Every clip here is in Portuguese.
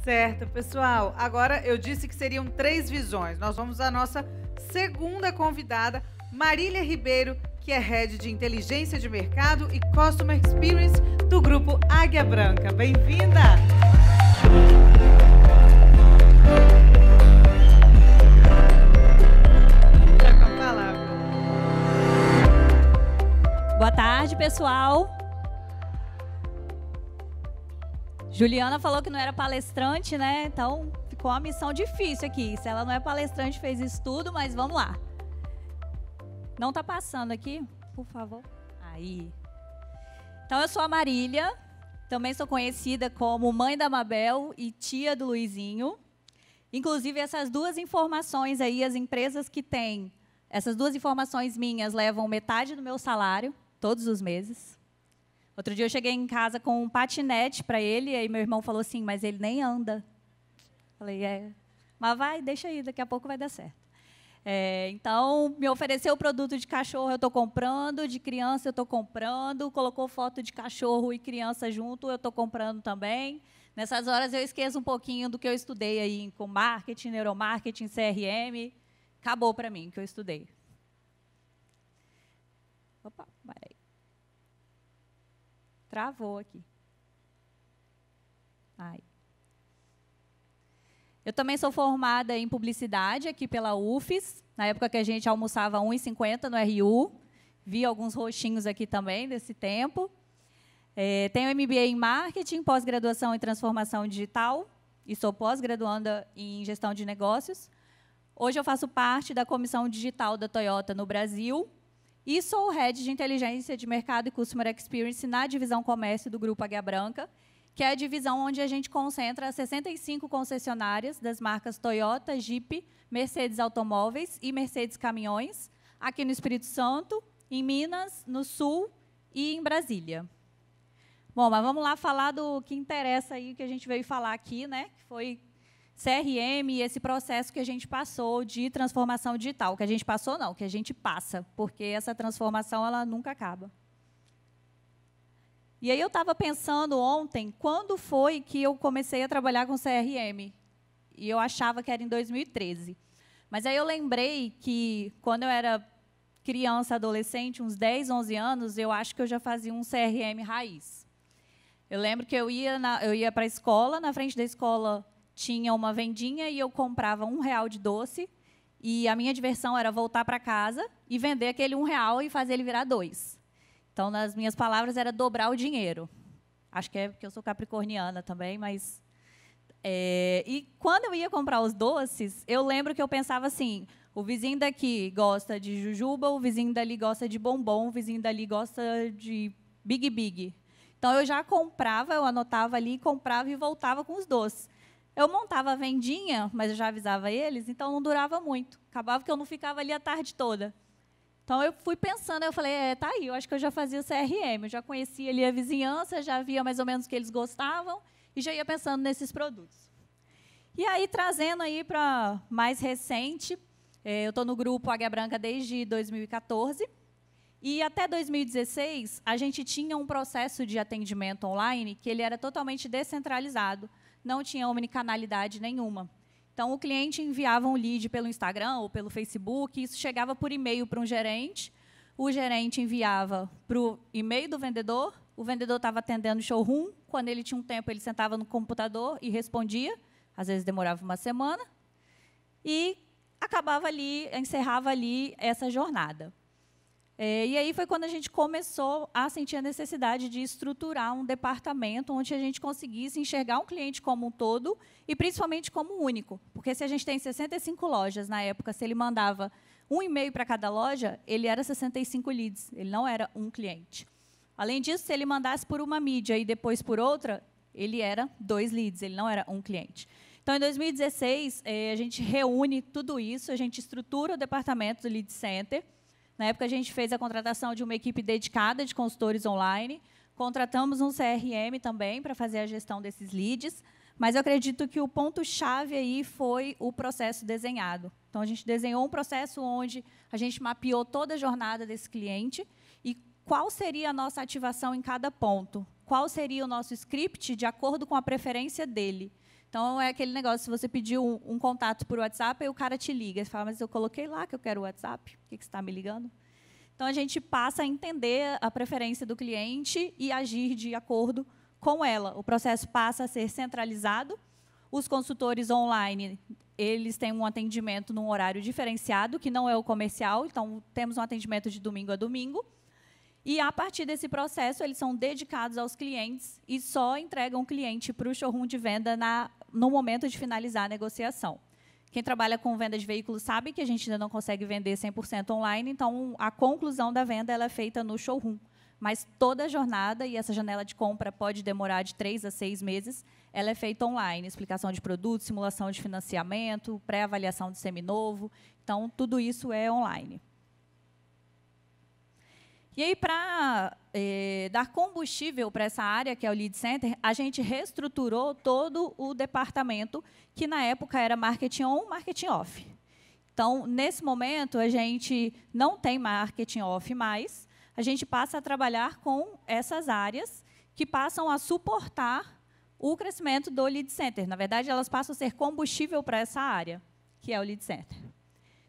Certo, pessoal. Agora eu disse que seriam 3 visões. Nós vamos à nossa segunda convidada, Marília Ribeiro, que é Head de Inteligência de Mercado e Customer Experience do Grupo Águia Branca. Bem-vinda! Com a palavra. Boa tarde, pessoal. Juliana falou que não era palestrante, né? Então, ficou uma missão difícil aqui. Se ela não é palestrante, fez isso tudo, mas vamos lá. Não está passando aqui, por favor. Aí. Então, eu sou a Marília. Também sou conhecida como mãe da Mabel e tia do Luizinho. Inclusive, essas duas informações aí, as empresas que têm, essas duas informações minhas levam metade do meu salário, todos os meses. Outro dia eu cheguei em casa com um patinete para ele, e aí meu irmão falou assim, mas ele nem anda. Falei, mas vai, deixa aí, daqui a pouco vai dar certo. Então, me ofereceu o produto de cachorro, eu estou comprando, de criança eu estou comprando, colocou foto de cachorro e criança junto, eu estou comprando também. Nessas horas eu esqueço um pouquinho do que eu estudei aí com marketing, neuromarketing, CRM. Acabou para mim o que eu estudei. Opa, peraí. Travou aqui. Ai. Eu também sou formada em publicidade aqui pela UFES, na época que a gente almoçava R$1,50 no RU. Vi alguns roxinhos aqui também desse tempo. Tenho MBA em marketing, pós-graduação em transformação digital e sou pós-graduanda em gestão de negócios. Hoje eu faço parte da comissão digital da Toyota no Brasil. E sou o Head de Inteligência de Mercado e Customer Experience na divisão Comércio do Grupo Águia Branca, que é a divisão onde a gente concentra 65 concessionárias das marcas Toyota, Jeep, Mercedes Automóveis e Mercedes Caminhões, aqui no Espírito Santo, em Minas, no Sul e em Brasília. Bom, mas vamos lá falar do que interessa aí, que a gente veio falar aqui, né? Que foi CRM e esse processo que a gente passou de transformação digital. Que a gente passou, não, que a gente passa, porque essa transformação ela nunca acaba. E aí eu estava pensando ontem, quando foi que eu comecei a trabalhar com CRM? E eu achava que era em 2013. Mas aí eu lembrei que, quando eu era criança, adolescente, uns 10, 11 anos, eu acho que eu já fazia um CRM raiz. Eu lembro que eu ia para a escola, na frente da escola tinha uma vendinha e eu comprava R$1 de doce, e a minha diversão era voltar para casa e vender aquele R$1 e fazer ele virar 2. Então, nas minhas palavras, era dobrar o dinheiro. Acho que é porque eu sou capricorniana também, mas... E quando eu ia comprar os doces, eu lembro que eu pensava assim, o vizinho daqui gosta de jujuba, o vizinho dali gosta de bombom, o vizinho dali gosta de Big Big. Então, eu já comprava, eu anotava ali, comprava e voltava com os doces. Eu montava a vendinha, mas eu já avisava eles, então não durava muito. Acabava que eu não ficava ali a tarde toda. Então, eu fui pensando, eu falei, tá aí, eu acho que eu já fazia o CRM, eu já conhecia ali a vizinhança, já via mais ou menos o que eles gostavam e já ia pensando nesses produtos. E aí, trazendo aí para mais recente, eu estou no Grupo Águia Branca desde 2014, e até 2016, a gente tinha um processo de atendimento online que ele era totalmente descentralizado, não tinha omnicanalidade nenhuma. Então, o cliente enviava um lead pelo Instagram ou pelo Facebook, isso chegava por e-mail para um gerente, o gerente enviava para o e-mail do vendedor, o vendedor estava atendendo o showroom, quando ele tinha um tempo, ele sentava no computador e respondia, às vezes demorava uma semana, e acabava ali, encerrava ali essa jornada. E aí foi quando a gente começou a sentir a necessidade de estruturar um departamento onde a gente conseguisse enxergar um cliente como um todo e, principalmente, como único. Porque se a gente tem 65 lojas na época, se ele mandava um e-mail para cada loja, ele era 65 leads, ele não era um cliente. Além disso, se ele mandasse por uma mídia e depois por outra, ele era 2 leads, ele não era um cliente. Então, em 2016, a gente reúne tudo isso, a gente estrutura o departamento do Lead Center. Na época, a gente fez a contratação de uma equipe dedicada de consultores online, contratamos um CRM também para fazer a gestão desses leads, mas eu acredito que o ponto-chave aí foi o processo desenhado. Então, a gente desenhou um processo onde a gente mapeou toda a jornada desse cliente e qual seria a nossa ativação em cada ponto, qual seria o nosso script de acordo com a preferência dele. Então, é aquele negócio, se você pediu um contato por WhatsApp, aí o cara te liga. Você fala, mas eu coloquei lá que eu quero o WhatsApp, por que você está me ligando? Então, a gente passa a entender a preferência do cliente e agir de acordo com ela. O processo passa a ser centralizado. Os consultores online, eles têm um atendimento num horário diferenciado, que não é o comercial. Então, temos um atendimento de domingo a domingo. E, a partir desse processo, eles são dedicados aos clientes e só entregam o cliente para o showroom de venda no momento de finalizar a negociação. Quem trabalha com venda de veículos sabe que a gente ainda não consegue vender 100% online, então a conclusão da venda ela é feita no showroom. Mas toda a jornada, e essa janela de compra pode demorar de 3 a 6 meses, ela é feita online. Explicação de produtos, simulação de financiamento, pré-avaliação de seminovo. Então, tudo isso é online. E aí, para dar combustível para essa área, que é o Lead Center, a gente reestruturou todo o departamento, que na época era marketing on, marketing off. Então, nesse momento, a gente não tem marketing off mais, a gente passa a trabalhar com essas áreas que passam a suportar o crescimento do Lead Center. Na verdade, elas passam a ser combustível para essa área, que é o Lead Center.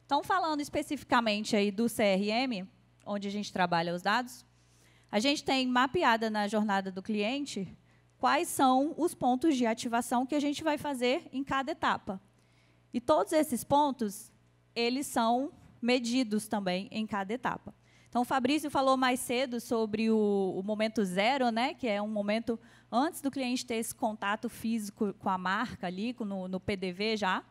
Então, falando especificamente aí do CRM, onde a gente trabalha os dados, a gente tem mapeada na jornada do cliente quais são os pontos de ativação que a gente vai fazer em cada etapa. E todos esses pontos, eles são medidos também em cada etapa. Então, o Fabrício falou mais cedo sobre o momento zero, né, que é um momento antes do cliente ter esse contato físico com a marca ali, no PDV já.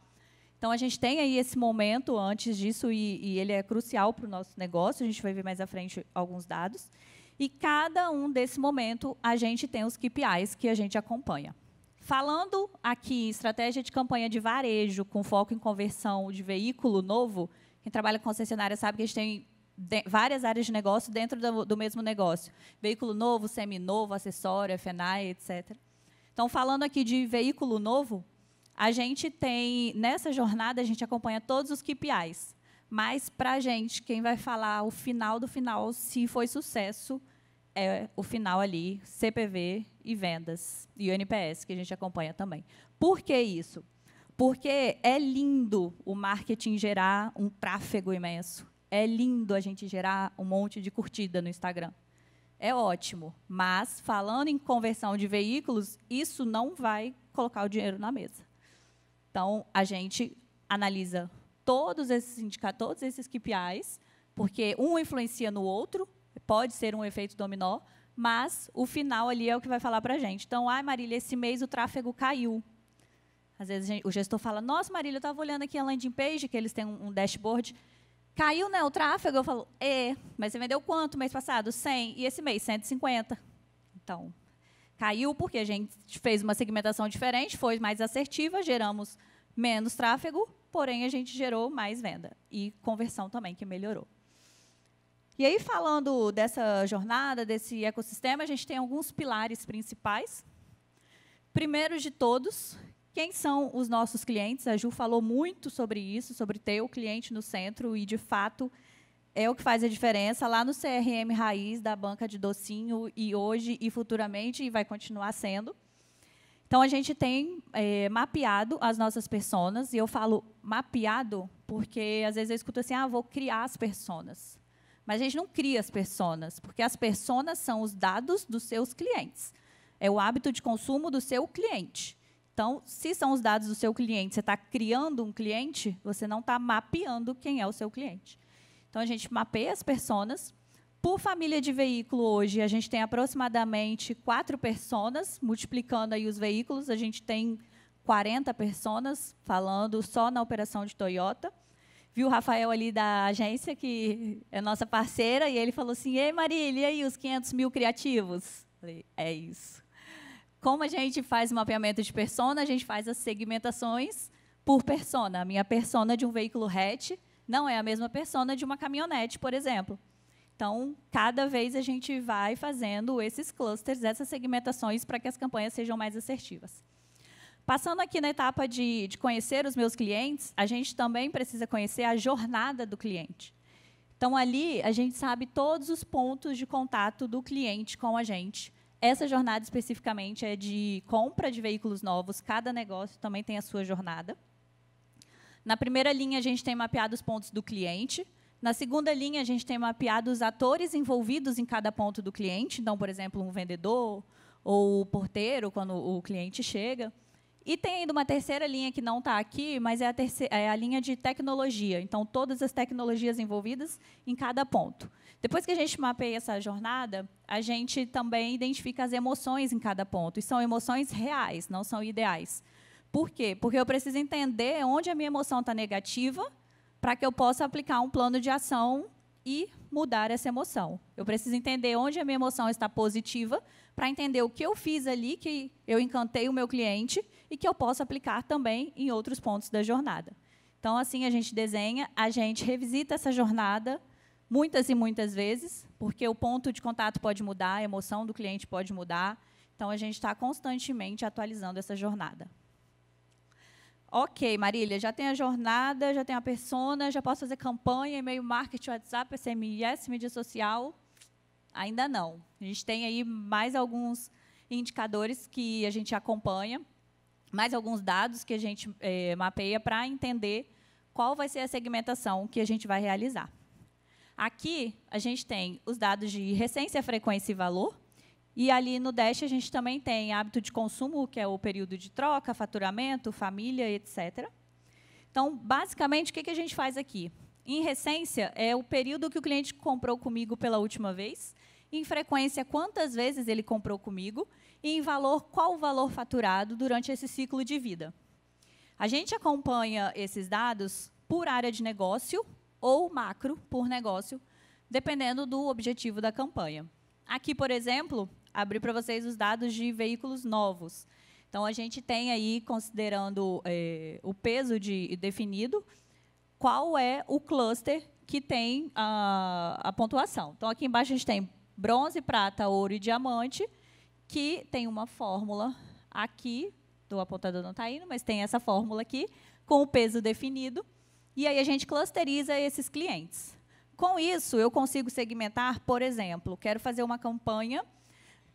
Então, a gente tem aí esse momento antes disso e ele é crucial para o nosso negócio. A gente vai ver mais à frente alguns dados. E cada um desse momento, a gente tem os KPIs que a gente acompanha. Falando aqui em estratégia de campanha de varejo, com foco em conversão de veículo novo, quem trabalha com concessionária sabe que a gente tem várias áreas de negócio dentro do mesmo negócio. Veículo novo, seminovo, acessório, FNAI, etc. Então, falando aqui de veículo novo, a gente tem, nessa jornada, a gente acompanha todos os KPIs. Mas, para a gente, quem vai falar o final do final, se foi sucesso, é o final ali, CPV e vendas. E o NPS, que a gente acompanha também. Por que isso? Porque é lindo o marketing gerar um tráfego imenso. É lindo a gente gerar um monte de curtida no Instagram. É ótimo. Mas, falando em conversão de veículos, isso não vai colocar o dinheiro na mesa. Então, a gente analisa todos esses indicadores, todos esses KPIs, porque um influencia no outro, pode ser um efeito dominó, mas o final ali é o que vai falar para a gente. Então, Marília, esse mês o tráfego caiu. Às vezes o gestor fala, nossa, Marília, eu estava olhando aqui a landing page, que eles têm um dashboard, caiu, né, o tráfego? Eu falo, mas você vendeu quanto mês passado? 100, e esse mês, 150. Então, caiu porque a gente fez uma segmentação diferente, foi mais assertiva, geramos menos tráfego, porém, a gente gerou mais venda. E conversão também, que melhorou. E aí, falando dessa jornada, desse ecossistema, a gente tem alguns pilares principais. Primeiro de todos, quem são os nossos clientes? A Ju falou muito sobre isso, sobre ter o cliente no centro, e, de fato, é o que faz a diferença lá no CRM raiz da banca de docinho, e hoje e futuramente, e vai continuar sendo. Então, a gente tem mapeado as nossas personas, e eu falo mapeado porque, às vezes, eu escuto assim, vou criar as personas. Mas a gente não cria as personas, porque as personas são os dados dos seus clientes. É o hábito de consumo do seu cliente. Então, se são os dados do seu cliente, você está criando um cliente, você não está mapeando quem é o seu cliente. Então, a gente mapeia as personas. Por família de veículo, hoje, a gente tem aproximadamente 4 personas, multiplicando aí os veículos, a gente tem 40 personas falando só na operação de Toyota. Viu o Rafael ali da agência, que é nossa parceira, e ele falou assim, ei, Marília, e aí os 500 mil criativos? Falei, é isso. Como a gente faz o mapeamento de persona, a gente faz as segmentações por persona. A minha persona de um veículo hatch não é a mesma persona de uma caminhonete, por exemplo. Então, cada vez a gente vai fazendo esses clusters, essas segmentações, para que as campanhas sejam mais assertivas. Passando aqui na etapa de conhecer os meus clientes, a gente também precisa conhecer a jornada do cliente. Então, ali, a gente sabe todos os pontos de contato do cliente com a gente. Essa jornada, especificamente, é de compra de veículos novos. Cada negócio também tem a sua jornada. Na primeira linha, a gente tem mapeado os pontos do cliente. Na segunda linha, a gente tem mapeado os atores envolvidos em cada ponto do cliente. Então, por exemplo, um vendedor ou o porteiro, quando o cliente chega. E tem ainda uma terceira linha que não está aqui, mas é a linha de tecnologia. Então, todas as tecnologias envolvidas em cada ponto. Depois que a gente mapeia essa jornada, a gente também identifica as emoções em cada ponto. E são emoções reais, não são ideais. Por quê? Porque eu preciso entender onde a minha emoção está negativa para que eu possa aplicar um plano de ação e mudar essa emoção. Eu preciso entender onde a minha emoção está positiva para entender o que eu fiz ali, que eu encantei o meu cliente e que eu posso aplicar também em outros pontos da jornada. Então, assim, a gente desenha, a gente revisita essa jornada muitas e muitas vezes, porque o ponto de contato pode mudar, a emoção do cliente pode mudar. Então, a gente está constantemente atualizando essa jornada. Ok, Marília, já tem a jornada, já tem a persona, já posso fazer campanha, e-mail marketing, WhatsApp, SMS, mídia social? Ainda não. A gente tem aí mais alguns indicadores que a gente acompanha, mais alguns dados que a gente mapeia para entender qual vai ser a segmentação que a gente vai realizar. Aqui, a gente tem os dados de recência, frequência e valor. E ali no Dash, a gente também tem hábito de consumo, que é o período de troca, faturamento, família, etc. Então, basicamente, o que a gente faz aqui? Em recência, é o período que o cliente comprou comigo pela última vez. Em frequência, quantas vezes ele comprou comigo. E em valor, qual o valor faturado durante esse ciclo de vida. A gente acompanha esses dados por área de negócio ou macro por negócio, dependendo do objetivo da campanha. Aqui, por exemplo, abri para vocês os dados de veículos novos. Então, a gente tem aí, considerando o peso definido, qual é o cluster que tem a pontuação. Então, aqui embaixo a gente tem bronze, prata, ouro e diamante, que tem uma fórmula aqui, o apontador não está indo, mas tem essa fórmula aqui, com o peso definido, e aí a gente clusteriza esses clientes. Com isso, eu consigo segmentar, por exemplo, quero fazer uma campanha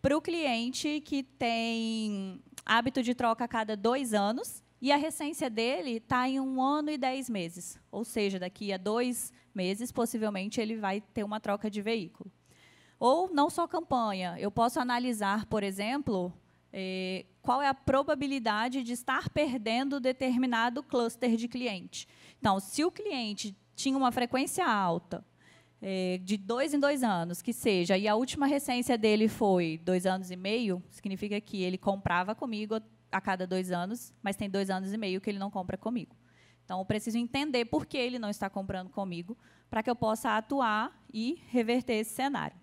para o cliente que tem hábito de troca a cada 2 anos e a recência dele está em 1 ano e 10 meses. Ou seja, daqui a 2 meses, possivelmente, ele vai ter uma troca de veículo. Ou não só campanha, eu posso analisar, por exemplo, qual é a probabilidade de estar perdendo determinado cluster de cliente. Então, se o cliente tinha uma frequência alta, de 2 em 2 anos, que seja, e a última recência dele foi 2 anos e meio, significa que ele comprava comigo a cada 2 anos, mas tem 2 anos e meio que ele não compra comigo. Então, eu preciso entender por que ele não está comprando comigo, para que eu possa atuar e reverter esse cenário.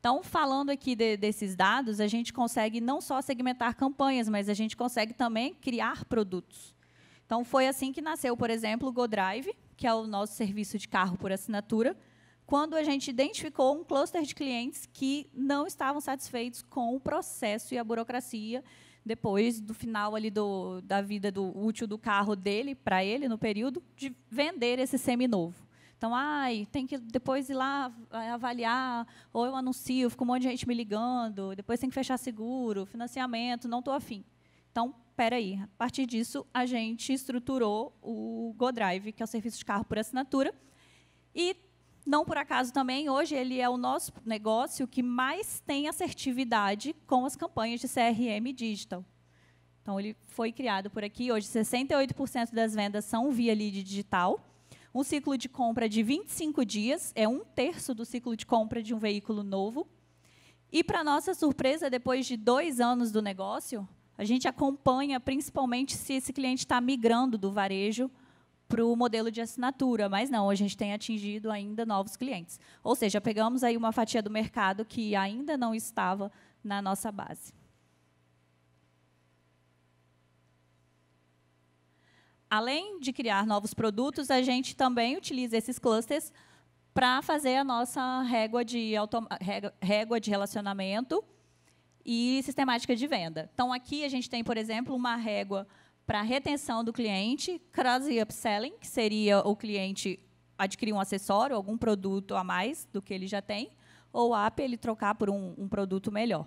Então, falando aqui desses dados, a gente consegue não só segmentar campanhas, mas a gente consegue também criar produtos. Então, foi assim que nasceu, por exemplo, o GoDrive, que é o nosso serviço de carro por assinatura, quando a gente identificou um cluster de clientes que não estavam satisfeitos com o processo e a burocracia depois do final ali da vida útil do carro dele, para ele, no período, de vender esse seminovo. Então, tem que depois ir lá avaliar, ou eu anuncio, fica um monte de gente me ligando, depois tem que fechar seguro, financiamento, não estou afim. Então, espera aí. A partir disso, a gente estruturou o GoDrive, que é o serviço de carro por assinatura. E, não por acaso também, hoje ele é o nosso negócio que mais tem assertividade com as campanhas de CRM digital. Então, ele foi criado por aqui. Hoje, 68% das vendas são via lead digital. Um ciclo de compra de 25 dias, é 1/3 do ciclo de compra de um veículo novo. E, para nossa surpresa, depois de 2 anos do negócio, a gente acompanha principalmente se esse cliente está migrando do varejo para o modelo de assinatura, mas não, a gente tem atingido ainda novos clientes. Ou seja, pegamos aí uma fatia do mercado que ainda não estava na nossa base. Além de criar novos produtos, a gente também utiliza esses clusters para fazer a nossa régua de relacionamento e sistemática de venda. Então, aqui a gente tem, por exemplo, uma régua para retenção do cliente, cross e upselling, que seria o cliente adquirir um acessório, algum produto a mais do que ele já tem, ou apto ele trocar por um produto melhor.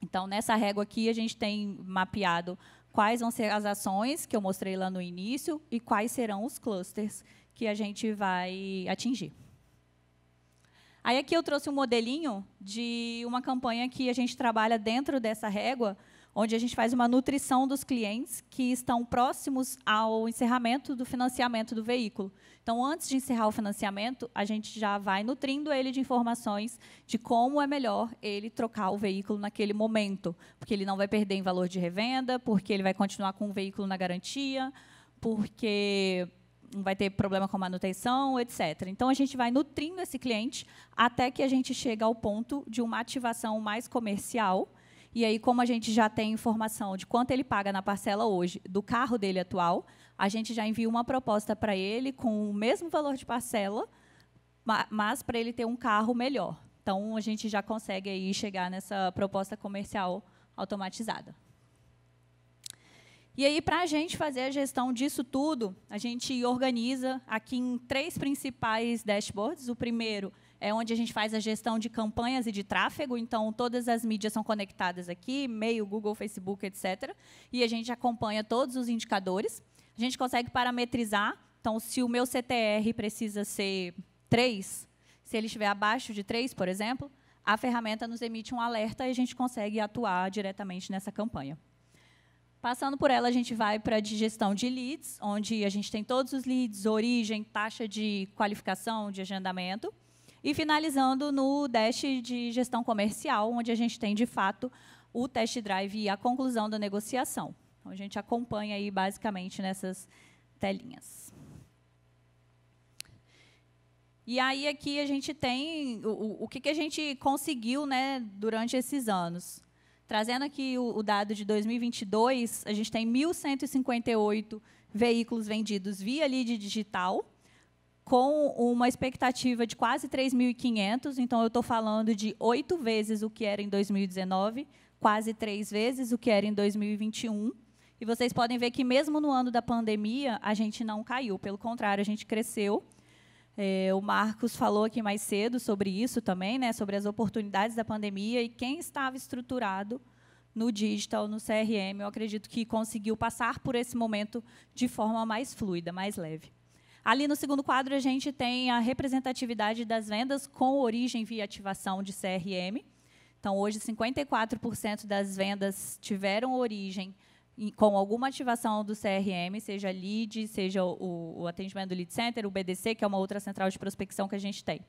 Então, nessa régua aqui, a gente tem mapeado quais vão ser as ações que eu mostrei lá no início e quais serão os clusters que a gente vai atingir. Aí aqui eu trouxe um modelinho de uma campanha que a gente trabalha dentro dessa régua, onde a gente faz uma nutrição dos clientes que estão próximos ao encerramento do financiamento do veículo. Então, antes de encerrar o financiamento, a gente já vai nutrindo ele de informações de como é melhor ele trocar o veículo naquele momento, porque ele não vai perder em valor de revenda, porque ele vai continuar com o veículo na garantia, porque não vai ter problema com manutenção, etc. Então, a gente vai nutrindo esse cliente até que a gente chega ao ponto de uma ativação mais comercial. E aí, como a gente já tem informação de quanto ele paga na parcela hoje do carro dele atual, a gente já envia uma proposta para ele com o mesmo valor de parcela, mas para ele ter um carro melhor. Então, a gente já consegue aí chegar nessa proposta comercial automatizada. E aí, para a gente fazer a gestão disso tudo, a gente organiza aqui em 3 principais dashboards. O primeiro é onde a gente faz a gestão de campanhas e de tráfego. Então, todas as mídias são conectadas aqui, e-mail, Google, Facebook, etc. E a gente acompanha todos os indicadores. A gente consegue parametrizar. Então, se o meu CTR precisa ser 3, se ele estiver abaixo de 3, por exemplo, a ferramenta nos emite um alerta e a gente consegue atuar diretamente nessa campanha. Passando por ela, a gente vai para a gestão de leads, onde a gente tem todos os leads, origem, taxa de qualificação, de agendamento. E finalizando no dash de gestão comercial, onde a gente tem, de fato, o test drive e a conclusão da negociação. Então, a gente acompanha aí, basicamente, nessas telinhas. E aí, aqui, a gente tem o que a gente conseguiu, né, durante esses anos. Trazendo aqui o dado de 2022, a gente tem 1.158 veículos vendidos via lead digital, com uma expectativa de quase 3.500. Então, eu estou falando de 8 vezes o que era em 2019, quase 3 vezes o que era em 2021. E vocês podem ver que, mesmo no ano da pandemia, a gente não caiu. Pelo contrário, a gente cresceu. O Marcos falou aqui mais cedo sobre isso também, né, sobre as oportunidades da pandemia, e quem estava estruturado no digital, no CRM, eu acredito que conseguiu passar por esse momento de forma mais fluida, mais leve. Ali no segundo quadro, a gente tem a representatividade das vendas com origem via ativação de CRM. Então, hoje, 54% das vendas tiveram origem com alguma ativação do CRM, seja lead, seja o atendimento do lead center, o BDC, que é uma outra central de prospecção que a gente tem.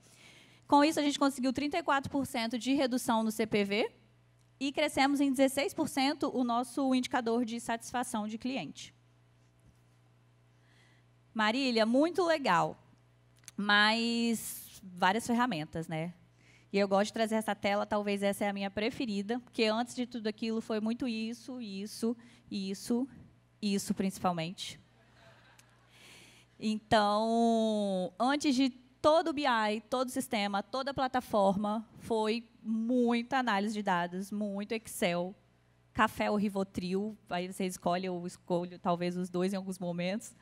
Com isso, a gente conseguiu 34% de redução no CPV e crescemos em 16% o nosso indicador de satisfação de cliente. Marília, muito legal, mas várias ferramentas, né? E eu gosto de trazer essa tela, talvez essa é a minha preferida, porque antes de tudo aquilo foi muito isso, principalmente. Então, antes de todo o BI, todo o sistema, toda a plataforma, foi muita análise de dados, muito Excel, café ou Rivotril, aí você escolhe, eu escolho talvez os dois em alguns momentos.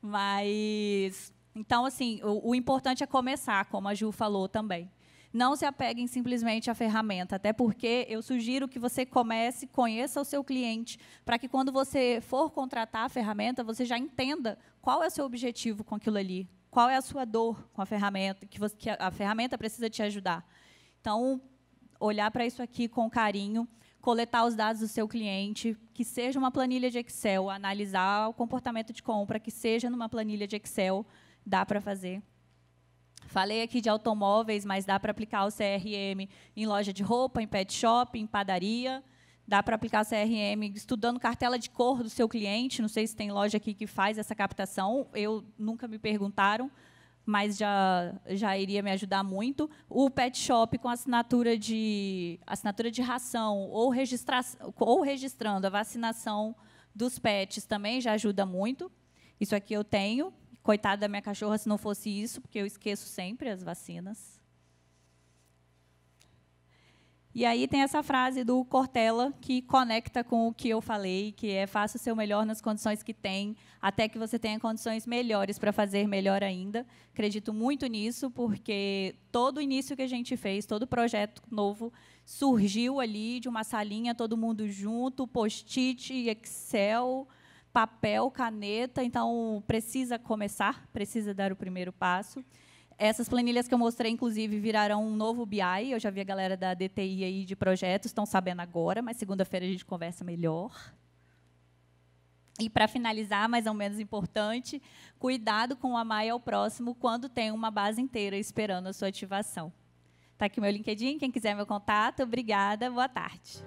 Mas, então, assim, o importante é começar, como a Ju falou também. Não se apeguem simplesmente à ferramenta, até porque eu sugiro que você comece, conheça o seu cliente, para que, quando você for contratar a ferramenta, você já entenda qual é o seu objetivo com aquilo ali, qual é a sua dor com a ferramenta, que a ferramenta precisa te ajudar. Então, olhar para isso aqui com carinho, coletar os dados do seu cliente, que seja uma planilha de Excel, analisar o comportamento de compra, que seja numa planilha de Excel, dá para fazer. Falei aqui de automóveis, mas dá para aplicar o CRM em loja de roupa, em pet shop, em padaria. Dá para aplicar o CRM estudando cartela de cor do seu cliente. Não sei se tem loja aqui que faz essa captação. Nunca me perguntaram, mas já iria me ajudar muito. O pet shop com assinatura de ração ou registrando a vacinação dos pets também já ajuda muito. Isso aqui eu tenho. Coitada da minha cachorra se não fosse isso, porque eu esqueço sempre as vacinas. E aí tem essa frase do Cortella que conecta com o que eu falei, que é faça o seu melhor nas condições que tem, até que você tenha condições melhores para fazer melhor ainda. Acredito muito nisso, porque todo o início que a gente fez, todo projeto novo, surgiu ali de uma salinha, todo mundo junto, post-it, Excel, papel, caneta. Então, precisa começar, precisa dar o primeiro passo. Essas planilhas que eu mostrei, inclusive, virarão um novo BI. Eu já vi a galera da DTI aí de projetos, estão sabendo agora, mas segunda-feira a gente conversa melhor. E, para finalizar, mas não menos importante, cuidado com amar ao próximo quando tem uma base inteira esperando a sua ativação. Está aqui meu LinkedIn, quem quiser meu contato. Obrigada, boa tarde.